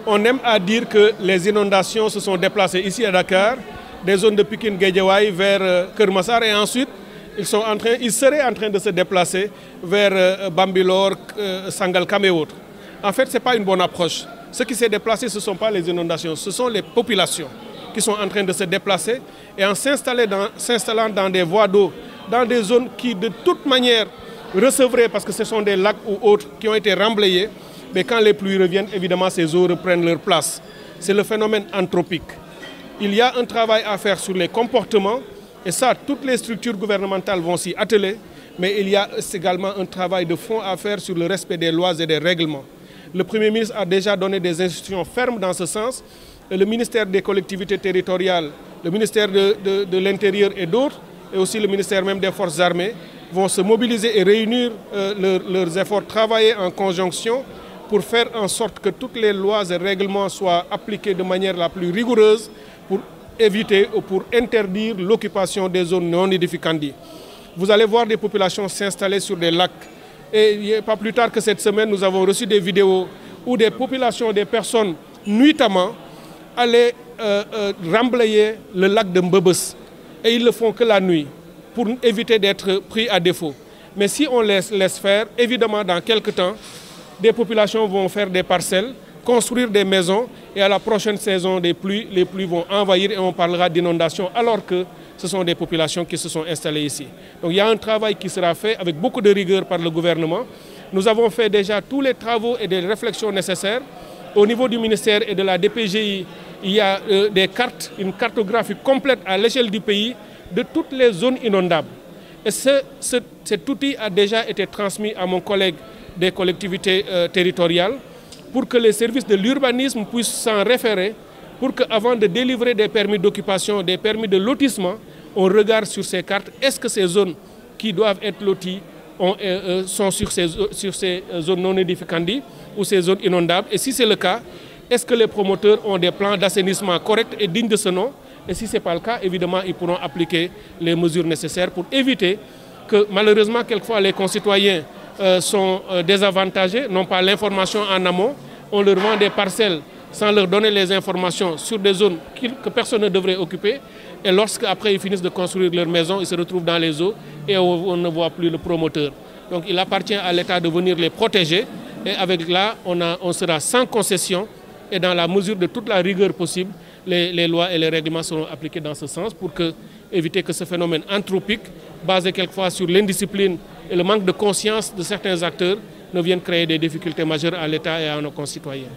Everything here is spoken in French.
On aime à dire que les inondations se sont déplacées ici à Dakar, des zones de Pikine Guédiawaye vers Keur Massar et ensuite ils seraient en train de se déplacer vers Bambilor, Sangalkam et autres. En fait, ce n'est pas une bonne approche. Ce qui s'est déplacé, ce ne sont pas les inondations, ce sont les populations qui sont en train de se déplacer et en s'installant dans des voies d'eau, dans des zones qui de toute manière recevraient, parce que ce sont des lacs ou autres qui ont été remblayés, mais quand les pluies reviennent, évidemment, ces eaux reprennent leur place. C'est le phénomène anthropique. Il y a un travail à faire sur les comportements, et ça, toutes les structures gouvernementales vont s'y atteler, mais il y a également un travail de fond à faire sur le respect des lois et des règlements. Le Premier ministre a déjà donné des instructions fermes dans ce sens. Le ministère des collectivités territoriales, le ministère de l'Intérieur et d'autres, et aussi le ministère même des Forces armées, vont se mobiliser et réunir leurs efforts, travailler en conjonction pour faire en sorte que toutes les lois et règlements soient appliqués de manière la plus rigoureuse pour éviter ou pour interdire l'occupation des zones non édificantes. Vous allez voir des populations s'installer sur des lacs. Et pas plus tard que cette semaine, nous avons reçu des vidéos où des populations, des personnes, nuitamment, allaient remblayer le lac de Mbebes. Et ils ne le font que la nuit, pour éviter d'être pris à défaut. Mais si on laisse faire, évidemment, dans quelques temps, des populations vont faire des parcelles, construire des maisons, et à la prochaine saison des pluies, les pluies vont envahir et on parlera d'inondation, alors que ce sont des populations qui se sont installées ici. Donc il y a un travail qui sera fait avec beaucoup de rigueur par le gouvernement. Nous avons fait déjà tous les travaux et des réflexions nécessaires. Au niveau du ministère et de la DPGI, il y a des cartes, une cartographie complète à l'échelle du pays de toutes les zones inondables. Et cet outil a déjà été transmis à mon collègue des collectivités territoriales pour que les services de l'urbanisme puissent s'en référer, pour qu'avant de délivrer des permis d'occupation, des permis de lotissement, on regarde sur ces cartes, est-ce que ces zones qui doivent être loties sont sur ces zones non édificantes ou ces zones inondables. Et si c'est le cas, est-ce que les promoteurs ont des plans d'assainissement corrects et dignes de ce nom? Et si ce n'est pas le cas, évidemment, ils pourront appliquer les mesures nécessaires pour éviter que, malheureusement, quelquefois, les concitoyens sont désavantagés, n'ont pas l'information en amont. On leur vend des parcelles sans leur donner les informations sur des zones que personne ne devrait occuper. Et lorsqu'après ils finissent de construire leur maison, ils se retrouvent dans les eaux et on ne voit plus le promoteur. Donc il appartient à l'État de venir les protéger. Et avec là, on sera sans concession et dans la mesure de toute la rigueur possible, les lois et les règlements seront appliqués dans ce sens pour éviter que ce phénomène anthropique, basé quelquefois sur l'indiscipline et le manque de conscience de certains acteurs, ne vienne créer des difficultés majeures à l'État et à nos concitoyens.